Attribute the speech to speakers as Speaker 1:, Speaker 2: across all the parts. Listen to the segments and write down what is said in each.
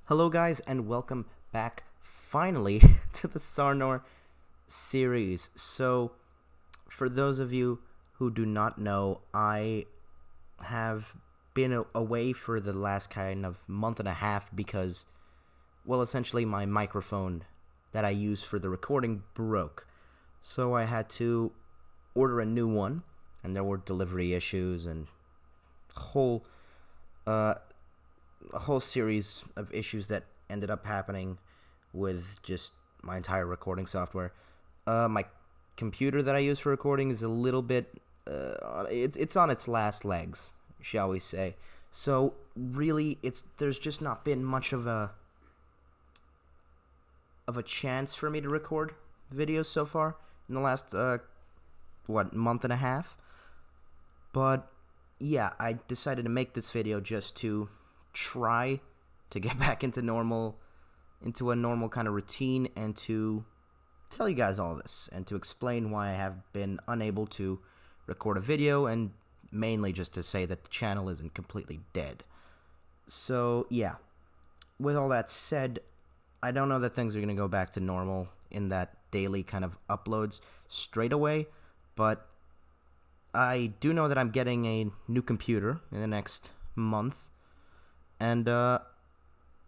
Speaker 1: Hello guys and welcome back finally to the Sarnor series. So for those of you who do not know, I have been away for the last kind of month and a half because, well, essentially my microphone that I use for the recording broke. So I had to order a new one, and there were delivery issues and a whole series of issues that ended up happening with just my entire recording software. My computer that I use for recording is a little bit it's on its last legs, shall we say. So really there's just not been much of a chance for me to record videos so far in the last month and a half. But yeah, I decided to make this video just to try to get back into a normal kind of routine, and to tell you guys all this and to explain why I have been unable to record a video, and mainly just to say that the channel isn't completely dead. So yeah, with all that said, I don't know that things are going to go back to normal in that daily kind of uploads straight away, but I do know that I'm getting a new computer in the next month, and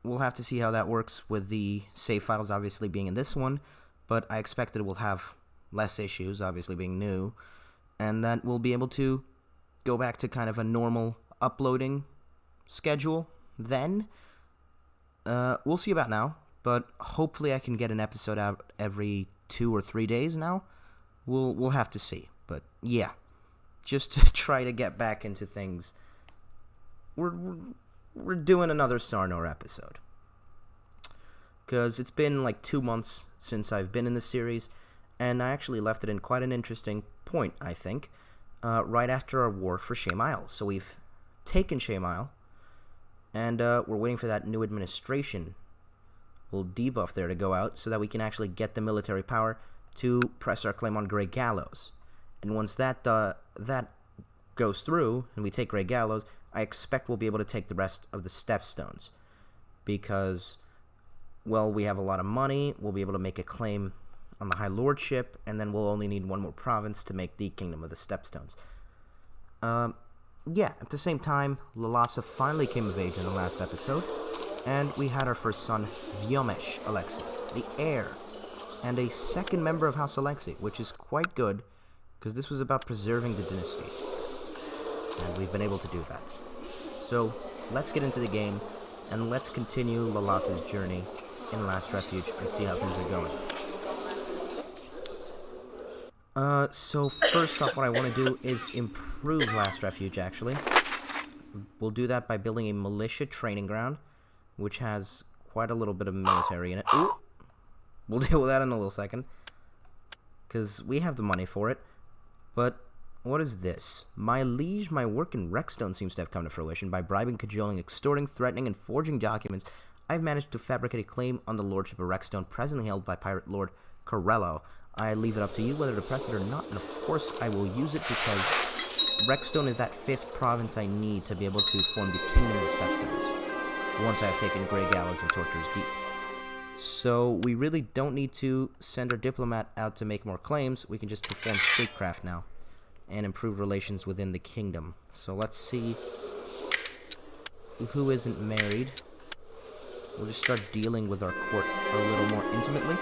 Speaker 1: we'll have to see how that works with the save files obviously being in this one, but I expect that it will have less issues, obviously being new, and that we'll be able to go back to kind of a normal uploading schedule then. We'll see about now, but hopefully I can get an episode out every 2 or 3 days now. We'll have to see, but yeah, just to try to get back into things. We're doing another Sarnor episode, because it's been like 2 months since I've been in the series, and I actually left it in quite an interesting point, I think, right after our war for Shame Isle. So we've taken Shame Isle, and we're waiting for that new administration, little debuff there, to go out so that we can actually get the military power to press our claim on Grey Gallows. And once that goes through and we take Grey Gallows, I expect we'll be able to take the rest of the Stepstones, because, well, we have a lot of money. We'll be able to make a claim on the High Lordship, and then we'll only need one more province to make the Kingdom of the Stepstones. Yeah, at the same time, Lalassa finally came of age in the last episode, and we had our first son, Vyomesh Alexei, the heir, and a second member of House Alexei, which is quite good, because this was about preserving the dynasty, and we've been able to do that. So let's get into the game, and let's continue Lalassa's journey in Last Refuge and see how things are going. So first off, what I want to do is improve Last Refuge, actually. We'll do that by building a militia training ground, which has quite a little bit of military in it. Ooh. We'll deal with that in a little second, because we have the money for it. But what is this? My liege, my work in Rexstone seems to have come to fruition. By bribing, cajoling, extorting, threatening, and forging documents, I've managed to fabricate a claim on the lordship of Rexstone, presently held by pirate lord Corello. I leave it up to you whether to press it or not, and of course I will use it, because Rexstone is that 5th province I need to be able to form the Kingdom of the Stepstones, once I have taken Grey Gallows and Torturer's Deep. So we really don't need to send our diplomat out to make more claims. We can just perform statecraft now and improve relations within the kingdom. So let's see who isn't married. We'll just start dealing with our court a little more intimately.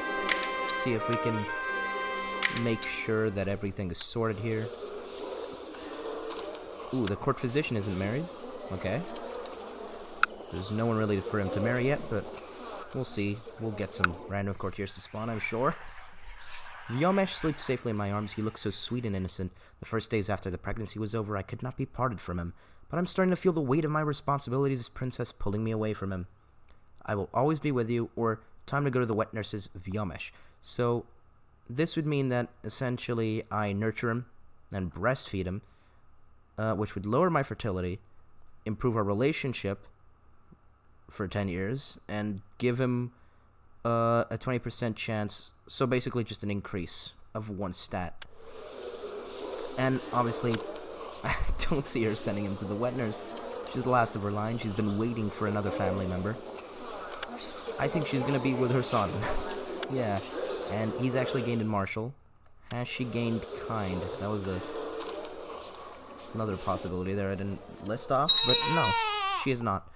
Speaker 1: See if we can make sure that everything is sorted here. Ooh, the court physician isn't married. Okay. There's no one really for him to marry yet, but we'll see. We'll get some random courtiers to spawn, I'm sure. Vyomesh sleeps safely in my arms. He looks so sweet and innocent. The first days after the pregnancy was over, I could not be parted from him. But I'm starting to feel the weight of my responsibilities as princess pulling me away from him. I will always be with you, or time to go to the wet nurses, Vyomesh. So this would mean that essentially I nurture him and breastfeed him, which would lower my fertility, improve our relationship for 10 years, and give him a 20% chance, so basically just an increase of 1 stat. And obviously, I don't see her sending him to the wet nurse. She's the last of her line. She's been waiting for another family member. I think she's gonna be with her son. Yeah, and he's actually gained in martial. Has she gained kind? That was another possibility there I didn't list off, but no, she is not.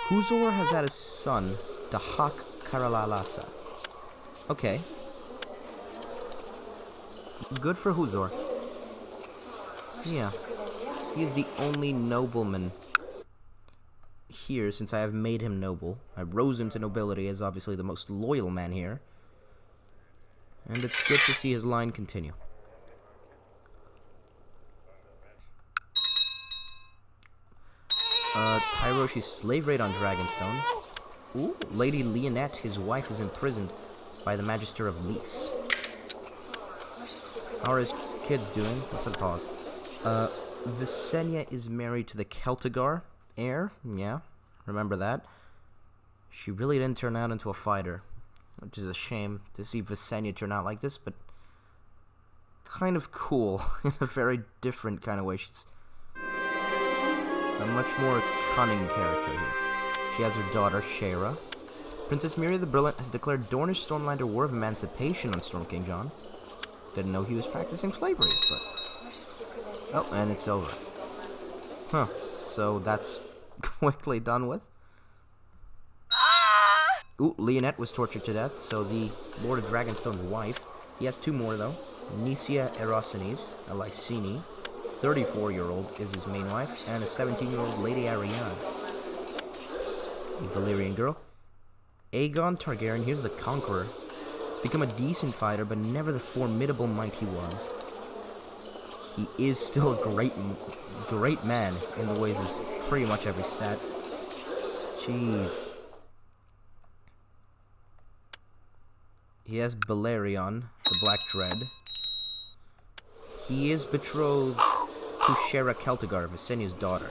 Speaker 1: Huzor has had a son, Dahak Karalalasa. Okay. Good for Huzor. Yeah. He is the only nobleman here since I have made him noble. I rose him to nobility as obviously the most loyal man here. And it's good to see his line continue. Tyroshi's slave raid on Dragonstone. Ooh, Lady Leonette, his wife, is imprisoned by the Magister of Lys. How are his kids doing? Let's pause. Visenya is married to the Celtigar heir. Yeah, remember that. She really didn't turn out into a fighter, which is a shame to see Visenya turn out like this, but kind of cool in a very different kind of way. She's a much more cunning character here. She has her daughter, Shara. Princess Miri the Brilliant has declared Dornish Stormlander War of Emancipation on Storm King Jon. Didn't know he was practicing slavery, but... Oh, and it's over. Huh. So that's quickly done with. Ooh, Leonette was tortured to death, so the Lord of Dragonstone's wife. He has two more, though. Nisia Erosenes, a Lysini, 34-year-old is his main wife, and a 17-year-old Lady Ariane, a Valyrian girl. Aegon Targaryen, here's the Conqueror. He's become a decent fighter, but never the formidable might he was. He is still a great man in the ways of pretty much every stat. Jeez. He has Balerion, the Black Dread. He is betrothed to Shara Celtigar, Visenya's daughter.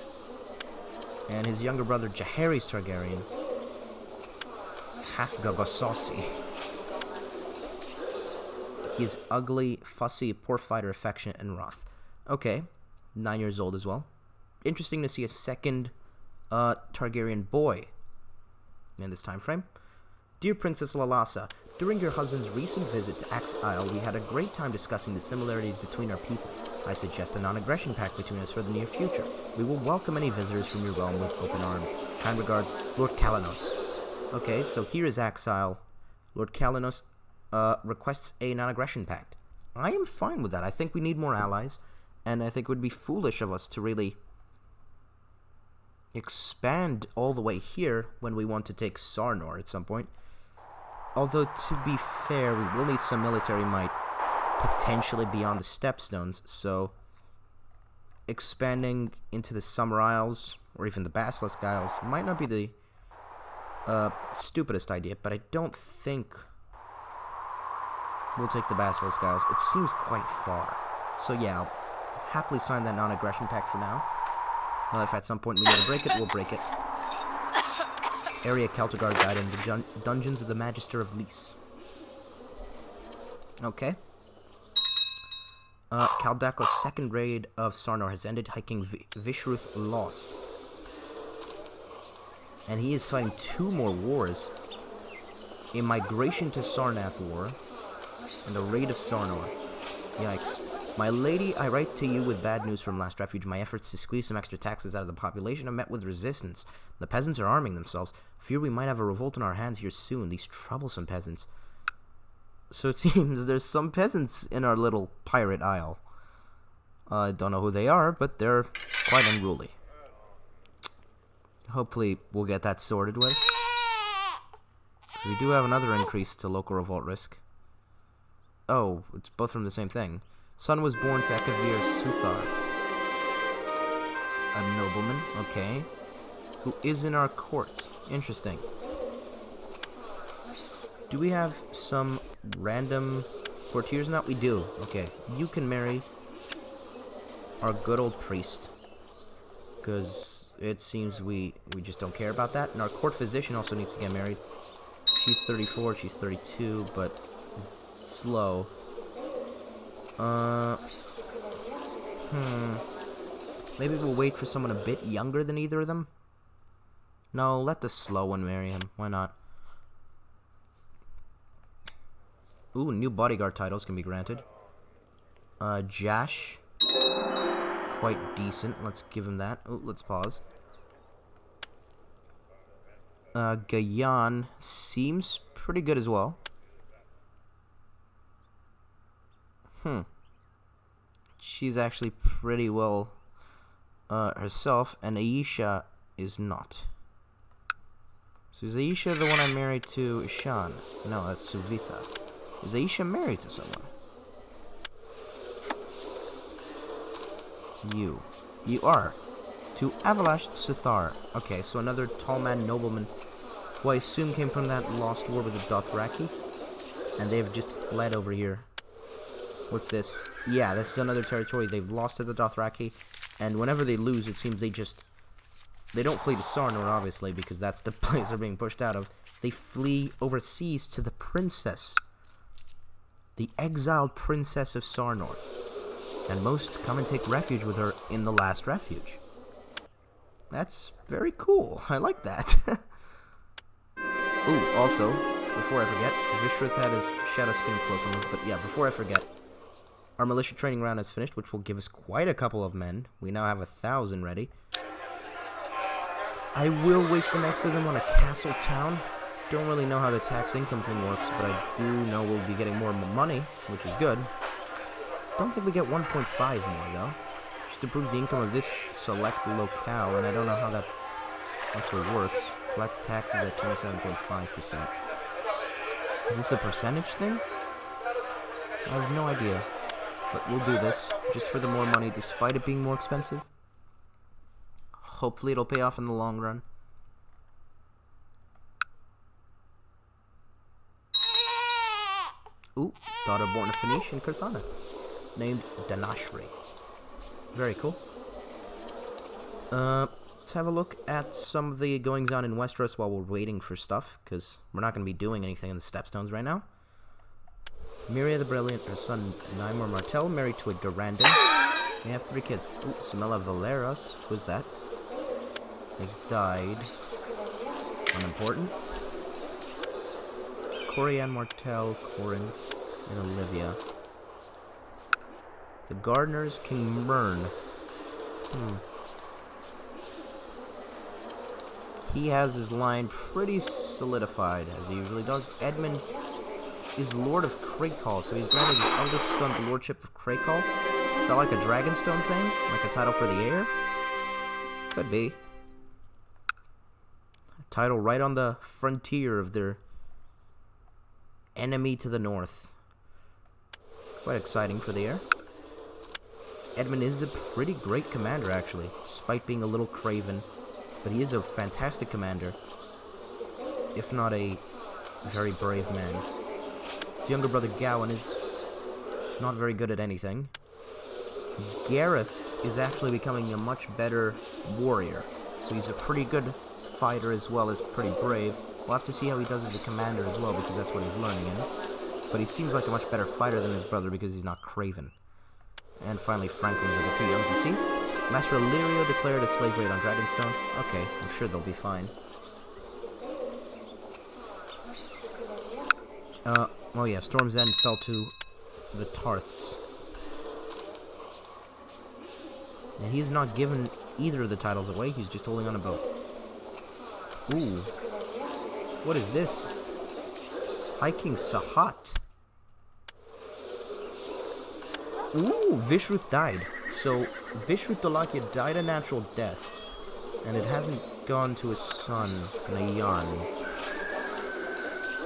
Speaker 1: And his younger brother, Jaehaerys Targaryen, Hafga Basossi. He is ugly, fussy, poor fighter, affectionate, and wroth. Okay, 9 years old as well. Interesting to see a second Targaryen boy in this time frame. Dear Princess Lalassa, during your husband's recent visit to Axe Isle, we had a great time discussing the similarities between our people. I suggest a non-aggression pact between us for the near future. We will welcome any visitors from your realm with open arms. Kind regards, Lord Kalanos. Okay, so here is Axe Isle. Lord Kalanos requests a non-aggression pact. I am fine with that. I think we need more allies, and I think it would be foolish of us to really expand all the way here when we want to take Sarnor at some point. Although, to be fair, we will need some military might potentially beyond the Stepstones, so expanding into the Summer Isles, or even the Basilisk Isles, might not be the stupidest idea, but I don't think we'll take the Basilisk Isles. It seems quite far. So yeah, I'll happily sign that non-aggression pact for now. If at some point we need to break it, we'll break it. Area Celtigar Guide in the Dungeons of the Magister of Lys. Okay. Kaldako's second raid of Sarnor has ended. Hiking Vishruth lost. And he is fighting two more wars. A migration to Sarnath war. And a raid of Sarnor. Yikes. My lady, I write to you with bad news from Last Refuge. My efforts to squeeze some extra taxes out of the population have met with resistance. The peasants are arming themselves. Fear we might have a revolt in our hands here soon. These troublesome peasants. So it seems there's some peasants in our little pirate isle. I don't know who they are, but they're quite unruly. Hopefully we'll get that sorted with. So we do have another increase to local revolt risk. Oh, it's both from the same thing. Son was born to Ekavir Suthar, a nobleman, okay, who is in our court. Interesting. Do we have some random courtiers now? We do. Okay, you can marry our good old priest, because it seems we just don't care about that. And our court physician also needs to get married. She's 34, she's 32, but slow. Maybe we'll wait for someone a bit younger than either of them? No, let the slow one marry him. Why not? Ooh, new bodyguard titles can be granted. Jash. Quite decent. Let's give him that. Oh, let's pause. Gayan seems pretty good as well. She's actually pretty well herself, and Aisha is not. So is Aisha the one I married to Ishan? No, that's Suvitha. Is Aisha married to someone? You are. To Avalash Sithar. Okay, so another tall man nobleman who I assume came from that lost war with the Dothraki. And they've just fled over here. What's this? Yeah, this is another territory they've lost to the Dothraki. And whenever they lose, it seems they don't flee to Sarnor, obviously, because that's the place they're being pushed out of. They flee overseas to the princess. The exiled princess of Sarnor. And most come and take refuge with her in the last refuge. That's very cool. I like that. Ooh, also, before I forget, Vishruth had his shadow skin cloak on, but yeah, before I forget, our militia training round is finished, which will give us quite a couple of men. We now have 1,000 ready. I will waste the next of them on a castle town. Don't really know how the tax income thing works, but I do know we'll be getting more money, which is good. Don't think we get 1.5 more, though. Just improves the income of this select locale, and I don't know how that actually works. Collect taxes at 27.5%. Is this a percentage thing? I have no idea. But we'll do this, just for the more money, despite it being more expensive. Hopefully it'll pay off in the long run. Ooh, daughter born of Phoenician Karthana, named Danashri. Very cool. Let's have a look at some of the goings on in Westeros while we're waiting for stuff, because we're not going to be doing anything in the Stepstones right now. Miria the Brilliant, her son Nymor Martell, married to a Durandon. They have 3 kids. Ooh, Samela Valeros, who's that? Has died. Unimportant. Corianne Martell, Corin, and Olivia. The Gardeners, King Mern. He has his line pretty solidified, as he usually does. Edmund is Lord of Crakehall, so he's granted his eldest son the Lordship of Crakehall. Is that like a Dragonstone thing? Like a title for the heir? Could be. A title right on the frontier of their enemy to the north. Quite exciting for the heir. Edmund is a pretty great commander, actually, despite being a little craven. But he is a fantastic commander, if not a very brave man. His younger brother Gowan is not very good at anything. Gareth is actually becoming a much better warrior, so he's a pretty good fighter as well as pretty brave. We'll have to see how he does as a commander as well, because that's what he's learning in. But he seems like a much better fighter than his brother because he's not craven. And finally, Franklin's a bit too young to see. Master Illyrio declared a slave raid on Dragonstone. Okay, I'm sure they'll be fine. Oh yeah, Storm's End fell to the Tarths. And he's not given either of the titles away, he's just holding on to both. Ooh. What is this? High King Sahat. Ooh, Vishruth died. So, Vishruth Dalakia died a natural death, and it hasn't gone to his son, Nayan.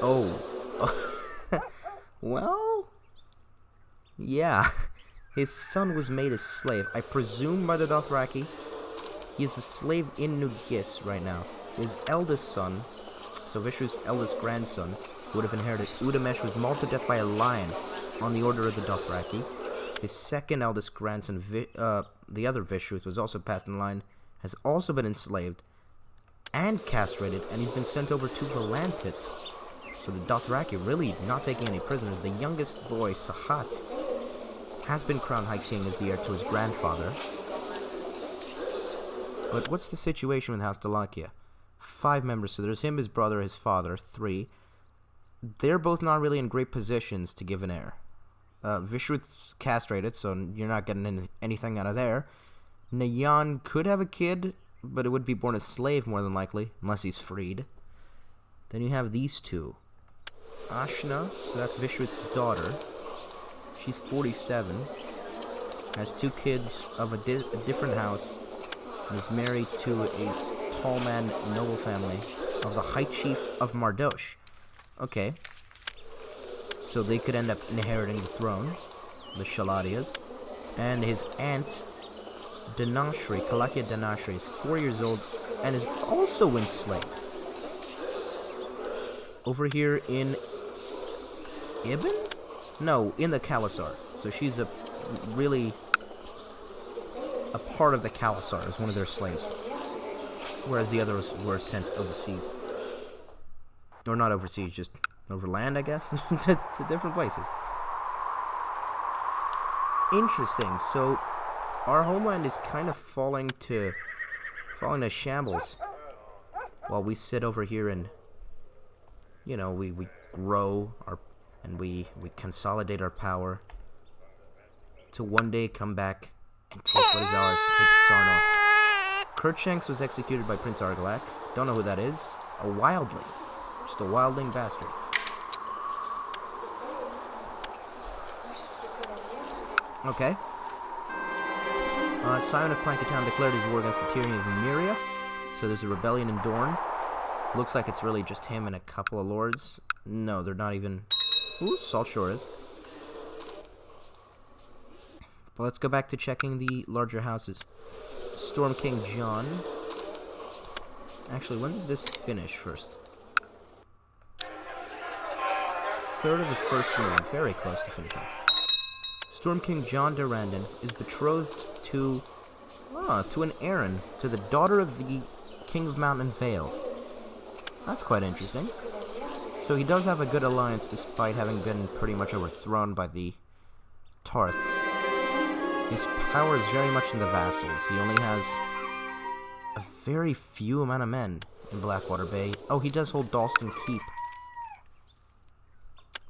Speaker 1: Oh. Well? Yeah. His son was made a slave, I presume by the Dothraki. He is a slave in Nugis right now. His eldest son, so Vishruth's eldest grandson, who would have inherited Udamesh, was mauled to death by a lion on the order of the Dothraki. His second eldest grandson, the other Vishruth, was also passed in line, has also been enslaved and castrated, and he's been sent over to Volantis. So the Dothraki really not taking any prisoners. The youngest boy, Sahat, has been crowned High King as the heir to his grandfather. But what's the situation with House Dalakia? 5 members, so there's him, his brother, his father, 3. they're both not really in great positions to give an heir. Vishruth's castrated, so you're not getting anything out of there. Nayan could have a kid, but it would be born a slave more than likely, unless he's freed. Then you have these two. Ashna, so that's Vishruth's daughter. She's 47. Has two kids of a different house. And is married to a tall man noble family of the High Chief of Mardosh. Okay. So they could end up inheriting the throne, the Shaladias. And his aunt, Danashri, Kalakia Danashri, is 4 years old and is also enslaved. Over here in Ibn? No, in the Khalasar. So she's a part of the Khalasar, as one of their slaves. Whereas the others were sent overseas. Or not overseas, just overland, I guess, to different places. Interesting. So our homeland is kind of falling to shambles, while we sit over here and, you know, we grow and we consolidate our power to one day come back and take what is ours, take Sarnor. Kertshanks was executed by Prince Argalak. Don't know who that is. A wildling. Just a wildling bastard. Okay. Simon of Planketown declared his war against the tyranny of Myria. So there's a rebellion in Dorne. Looks like it's really just him and a couple of lords. No, they're not even... Ooh, Saltshore is. But let's go back to checking the larger houses. Storm King John. Actually, when does this finish first? Third of the first moon. Very close to finishing. Storm King John Durrandon is betrothed to an Aaron, to the daughter of the King of Mountain Vale. That's quite interesting. So he does have a good alliance despite having been pretty much overthrown by the Tarths. His power is very much in the vassals. He only has a very few amount of men in Blackwater Bay. Oh, he does hold Dalston Keep.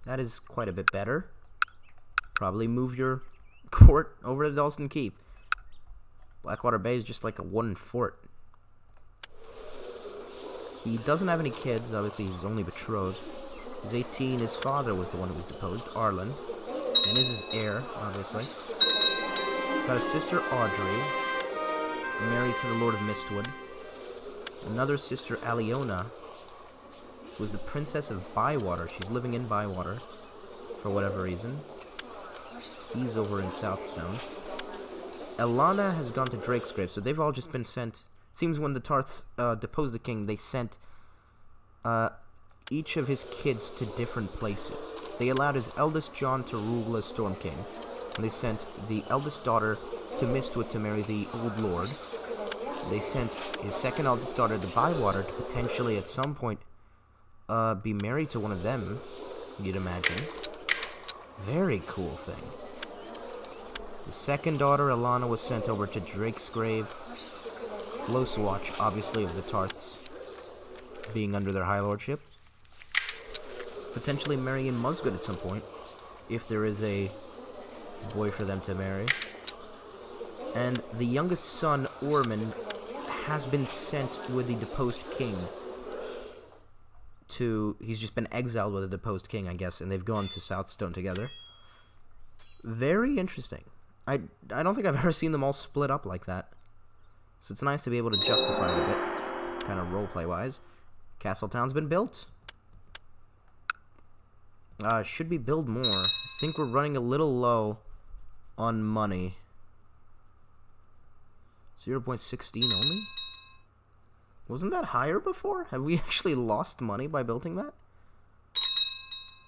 Speaker 1: That is quite a bit better. Probably move your court over to Dalston Keep. Blackwater Bay is just like a wooden fort. He doesn't have any kids. Obviously, he's only betrothed. He's 18. His father was the one who was deposed, Arlen. And is his heir, obviously. He's got a sister, Audrey, married to the Lord of Mistwood. Another sister, Aliona, who is the Princess of Bywater. She's living in Bywater, for whatever reason. He's over in Southstone. Elana has gone to Drake's Grave, so they've all just been sent... It seems when the Tarths deposed the king, they sent each of his kids to different places. They allowed his eldest John to rule as Storm King, and they sent the eldest daughter to Mistwood to marry the Old Lord. They sent his second eldest daughter to Bywater to potentially at some point be married to one of them, you'd imagine. Very cool thing. The second daughter, Alana, was sent over to Drake's Grave. Close watch, obviously, of the Tarths being under their high lordship. Potentially marrying Musgood at some point, if there is a boy for them to marry. And the youngest son, Ormond, has been sent with the deposed king to... He's just been exiled with the deposed king, I guess, and they've gone to Southstone together. Very interesting. I don't think I've ever seen them all split up like that. So it's nice to be able to justify it a bit, kind of roleplay-wise. Castletown's been built. Should we build more? I think we're running a little low on money. 0.16 only? Wasn't that higher before? Have we actually lost money by building that?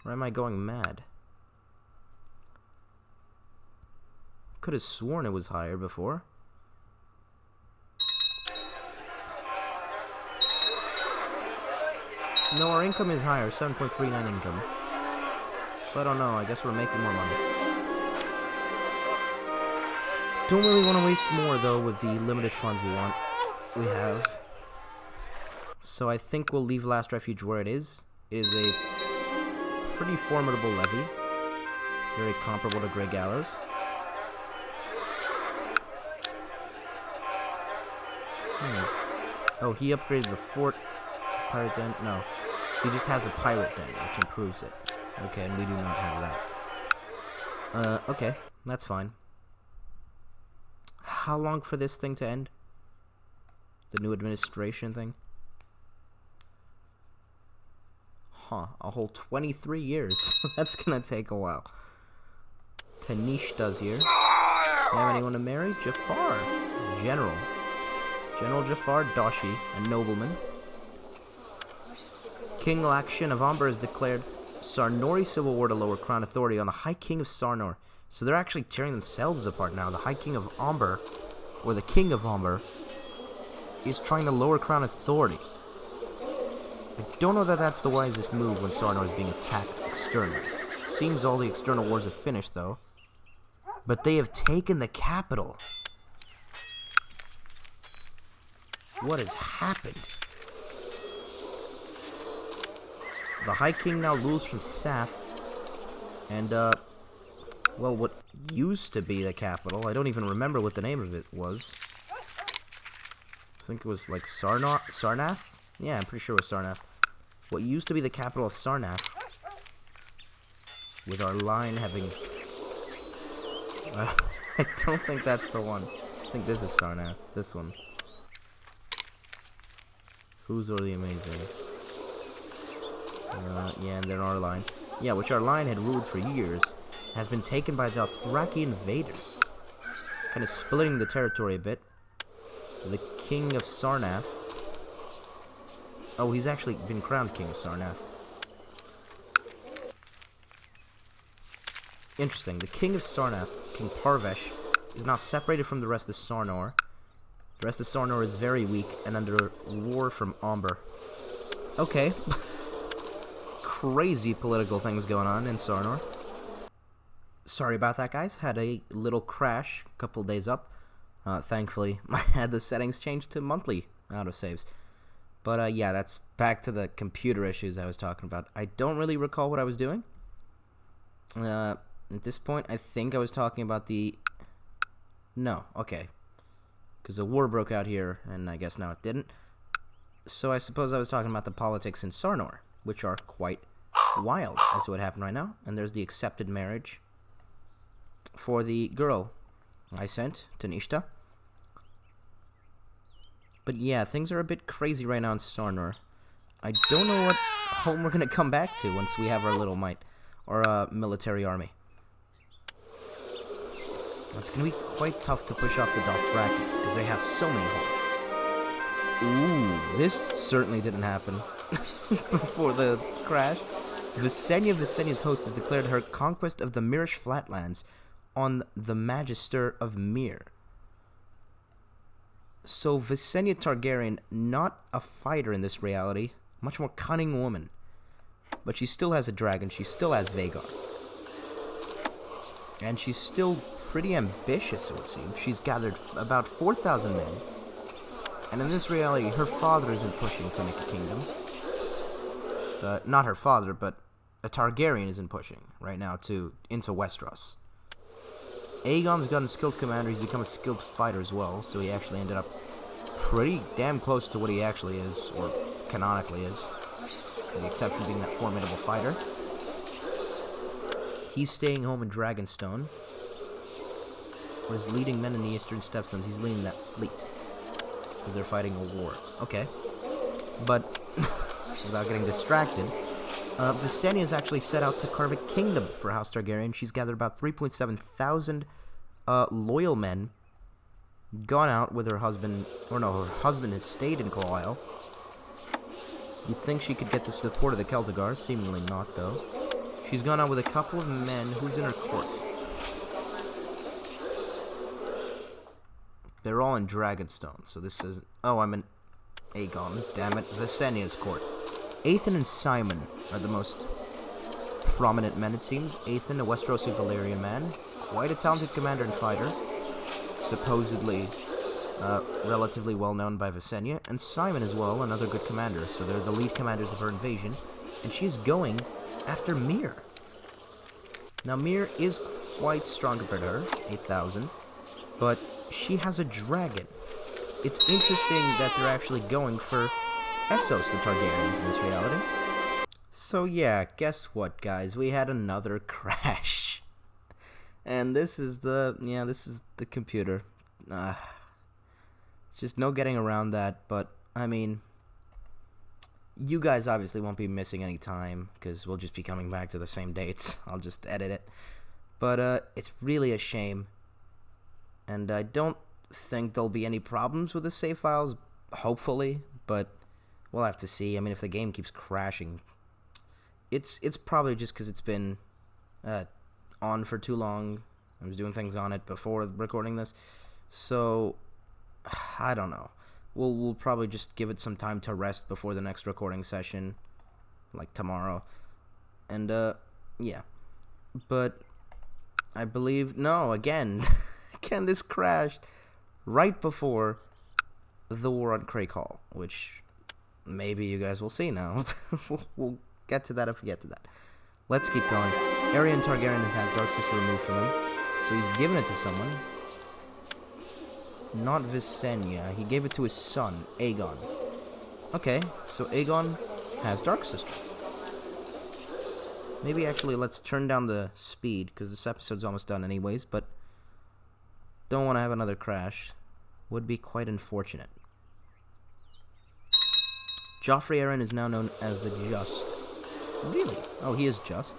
Speaker 1: Or am I going mad? Could have sworn it was higher before. No, our income is higher, 7.39 income. So I don't know, I guess we're making more money. Don't really want to waste more, though, with the limited funds we have. So I think we'll leave Last Refuge where it is. It is a pretty formidable levy. Very comparable to Grey Gallows. Oh, he upgraded the fort. Pirate den? No. He just has a pirate den, which improves it. Okay, and we do not have that. Okay. That's fine. How long for this thing to end? The new administration thing? Huh. A whole 23 years. That's gonna take a while. Tanishta's here. You have anyone to marry? Jafar. General. General Jafar Doshi, a nobleman. King Lakshan of Amber has declared Sarnori civil war to lower crown authority on the High King of Sarnor. So they're actually tearing themselves apart now. The High King of Amber, or the King of Amber, is trying to lower crown authority. I don't know that that's the wisest move when Sarnor is being attacked externally. Seems all the external wars have finished, though. But they have taken the capital. What has happened? The High King now rules from Saf. And, well, what used to be the capital, I don't even remember what the name of it was. I think it was, like, Sarnath? Yeah, I'm pretty sure it was Sarnath. What used to be the capital of Sarnath, with our line having... I don't think that's the one. I think this is Sarnath. This one. Who's really amazing? Yeah, and then our line. Yeah, which our line had ruled for years, has been taken by the Dothraki invaders. Kind of splitting the territory a bit. The King of Sarnath. Oh, he's actually been crowned King of Sarnath. Interesting. The King of Sarnath, King Parvesh, is now separated from the rest of Sarnor. The rest of Sarnor is very weak and under war from Amber. Okay. Crazy political things going on in Sarnor. Sorry about that, guys. Had a little crash a couple days up. Thankfully, I had the settings changed to monthly autosaves. But, yeah, that's back to the computer issues I was talking about. I don't really recall what I was doing. At this point, I think I was talking about the... No, okay. Because a war broke out here, and I guess now it didn't. So I suppose I was talking about the politics in Sarnor, which are quite wild, as what happened right now. And there's the accepted marriage for the girl I sent, Tanishta. But yeah, things are a bit crazy right now in Sarnor. I don't know what home we're going to come back to once we have our little might, our military army. It's going to be quite tough to push off the Dothraki, because they have so many hordes. Ooh, this certainly didn't happen before the crash. Visenya's host has declared her conquest of the Mirish Flatlands on the Magister of Mir. So Visenya Targaryen, not a fighter in this reality, much more cunning woman. But she still has a dragon, she still has Vagar. And she's still pretty ambitious, it would seem. She's gathered about 4,000 men. And in this reality, her father isn't pushing to make a kingdom. Not her father, but a Targaryen isn't pushing right now into Westeros. Aegon's gotten a skilled commander, he's become a skilled fighter as well, so he actually ended up pretty damn close to what he actually is, or canonically is. With the exception being that formidable fighter. He's staying home in Dragonstone, where he's leading men in the Eastern Stepstones. He's leading that fleet, because they're fighting a war. Okay. But, without getting distracted, Visenya has actually set out to carve a kingdom for House Targaryen. She's gathered about 3.7 thousand loyal men, gone out with her husband, or no, her husband has stayed in Carlisle. You'd think she could get the support of the Celtigars, seemingly not, though. She's gone out with a couple of men. Who's in her court? They're all in Dragonstone, so this is... Oh, I'm in Aegon, damn it, Visenya's court. Aethan and Simon are the most prominent men, it seems. Aethan, a Westerosi Valyrian man, quite a talented commander and fighter, supposedly relatively well known by Visenya, and Simon as well, another good commander. So they're the lead commanders of her invasion, and she's going after Mir. Now, Mir is quite strong compared to her, 8,000, but she has a dragon. It's interesting that they're actually going for Essos, the Targaryens, in this reality. So yeah, guess what, guys? We had another crash. And this is the computer. It's just no getting around that, but, I mean, you guys obviously won't be missing any time, because we'll just be coming back to the same dates. I'll just edit it. But, it's really a shame. And I don't think there'll be any problems with the save files, hopefully, but we'll have to see. I mean, if the game keeps crashing, it's probably just because it's been on for too long. I was doing things on it before recording this, so I don't know. We'll probably just give it some time to rest before the next recording session, like tomorrow. And yeah, but I believe again this crashed right before the war on Crakehall, which maybe you guys will see now. We'll get to that if we get to that. Let's keep going. Aerion Targaryen has had Dark Sister removed from him, so he's given it to someone. Not Visenya. He gave it to his son, Aegon. Okay, so Aegon has Dark Sister. Maybe actually let's turn down the speed, because this episode's almost done anyways, but don't want to have another crash. Would be quite unfortunate. Joffrey Arryn is now known as the Just. Really? Oh, he is just.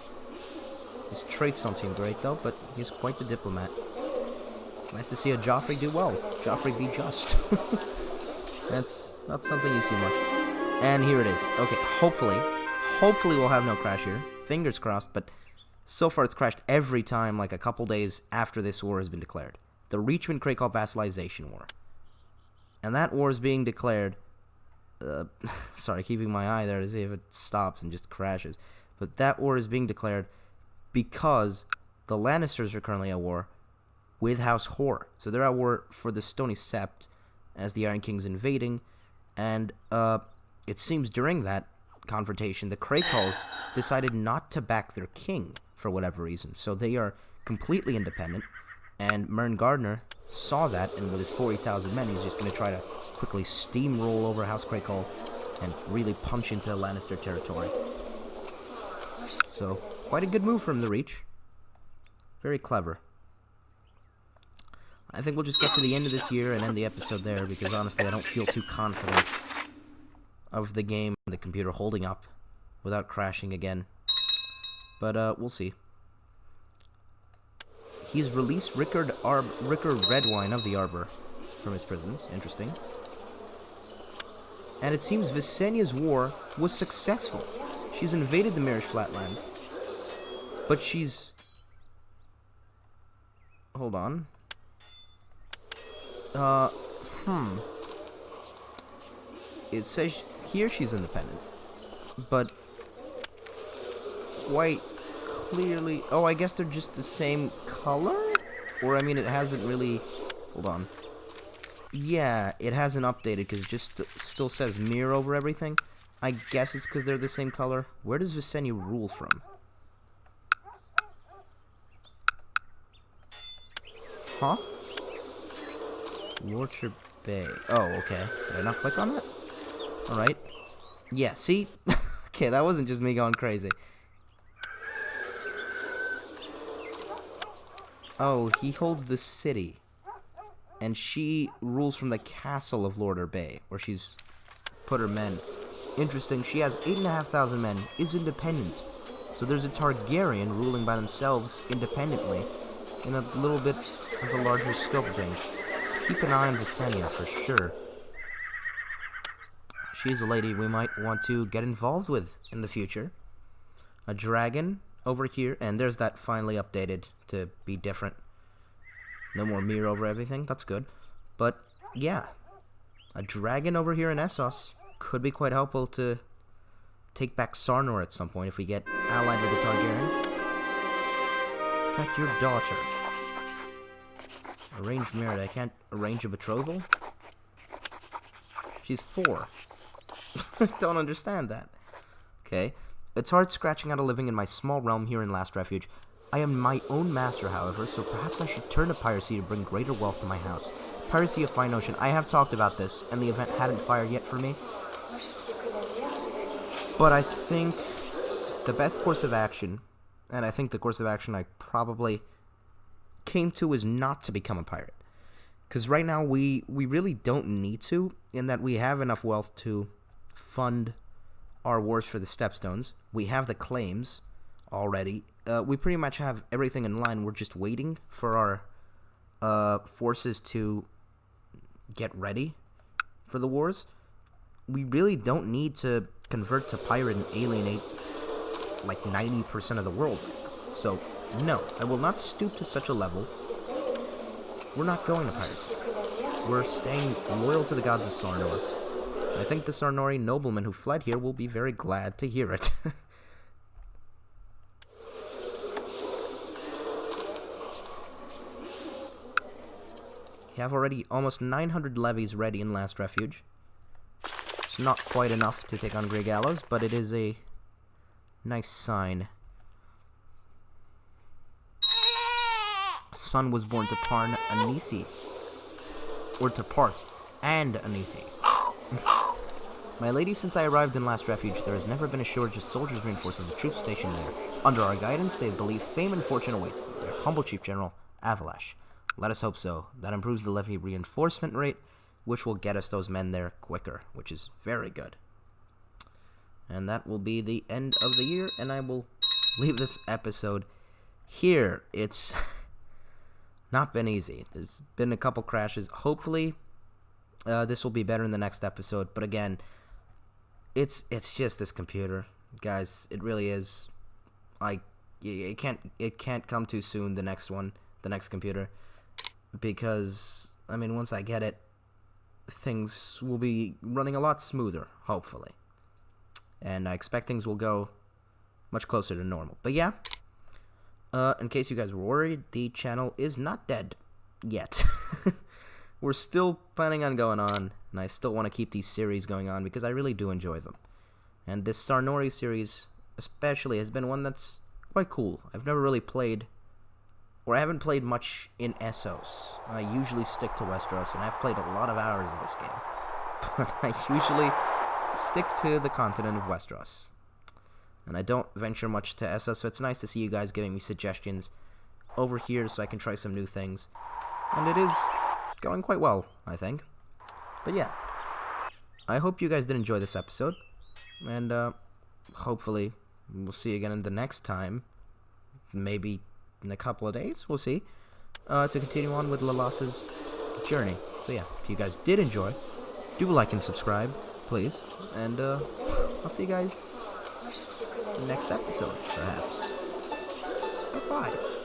Speaker 1: His traits don't seem great, though, but he's quite the diplomat. Nice to see a Joffrey do well. Joffrey be just. That's not something you see much. And here it is. Okay, hopefully we'll have no crash here. Fingers crossed, but so far it's crashed every time, like a couple days after this war has been declared. The Reachman Crakehall Vassalization War. And that war is being declared... sorry, keeping my eye there to see if it stops and just crashes. But that war is being declared because the Lannisters are currently at war with House Hoare. So they're at war for the Stony Sept as the Iron King's invading. And it seems during that confrontation, the Crakehalls decided not to back their king for whatever reason. So they are completely independent. And Mern Gardner saw that, and with his 40,000 men, he's just going to try to quickly steamroll over House Crakehall and really punch into Lannister territory. So, quite a good move from the Reach. Very clever. I think we'll just get to the end of this year and end the episode there, because honestly I don't feel too confident of the game and the computer holding up without crashing again. But we'll see. He's released Rickard Redwine of the Arbor from his prisons. Interesting. And it seems Visenya's war was successful. She's invaded the Mirish Flatlands. But she's... Hold on. It says here she's independent. But... quite clearly... Oh, I guess they're just the same color? Or, I mean, it hasn't really... Hold on. Yeah, it hasn't updated because it just still says Mir over everything. I guess it's because they're the same color. Where does Visenya rule from? Huh? Lordship Bay. Oh, okay. Did I not click on that? Alright. Yeah, see? Okay, that wasn't just me going crazy. Oh, he holds the city. And she rules from the castle of Lorder Bay, where she's put her men. Interesting, she has 8,500 men, is independent. So there's a Targaryen ruling by themselves independently in a little bit of a larger scope of things. So keep an eye on Visenya for sure. She's a lady we might want to get involved with in the future. A dragon over here, and there's that finally updated to be different. No more Mir over everything, that's good. But, yeah. A dragon over here in Essos could be quite helpful to take back Sarnor at some point if we get allied with the Targaryens. In fact, your daughter. Arranged marriage. I can't arrange a betrothal? She's 4. Don't understand that. Okay. It's hard scratching out a living in my small realm here in Last Refuge. I am my own master, however, so perhaps I should turn to piracy to bring greater wealth to my house. Piracy of Fine Ocean. I have talked about this, and the event hadn't fired yet for me. But I think the best course of action, and I think the course of action I probably came to, is not to become a pirate. Because right now we really don't need to, in that we have enough wealth to fund our wars for the Stepstones. We have the claims already. We pretty much have everything in line. We're just waiting for our forces to get ready for the wars. We really don't need to convert to pirate and alienate like 90% of the world. So, no, I will not stoop to such a level. We're not going to piracy. We're staying loyal to the gods of Sarnor. I think the Sarnori noblemen who fled here will be very glad to hear it. You have already almost 900 levies ready in Last Refuge. It's not quite enough to take on Grey Gallows, but it is a nice sign. A son was born to Parn Anithi. Or to Parth and Anithi. My lady, since I arrived in Last Refuge, there has never been a shortage of soldiers reinforcing the troops stationed there. Under our guidance, they believe fame and fortune awaits them. Their humble chief general, Avalash. Let us hope so. That improves the levy reinforcement rate, which will get us those men there quicker, which is very good. And that will be the end of the year, and I will leave this episode here. It's not been easy. There's been a couple crashes. Hopefully, this will be better in the next episode. But again, it's just this computer, guys. It really is. It can't come too soon. The next one, the next computer, because I mean, once I get it, things will be running a lot smoother, hopefully. And I expect things will go much closer to normal. But yeah, in case you guys were worried, the channel is not dead yet. We're still planning on going on, and I still want to keep these series going on because I really do enjoy them. And this Sarnori series especially has been one that's quite cool. I've never really played, or I haven't played much in Essos. I usually stick to Westeros, and I've played a lot of hours of this game. But I usually stick to the continent of Westeros. And I don't venture much to Essos, so it's nice to see you guys giving me suggestions over here so I can try some new things. And it is going quite well, I think. But yeah, I hope you guys did enjoy this episode. And hopefully we'll see you again in the next time. Maybe in a couple of days, we'll see. To continue on with Lalas's journey. So yeah, if you guys did enjoy, do like and subscribe, please. And I'll see you guys in the next episode, perhaps. Goodbye.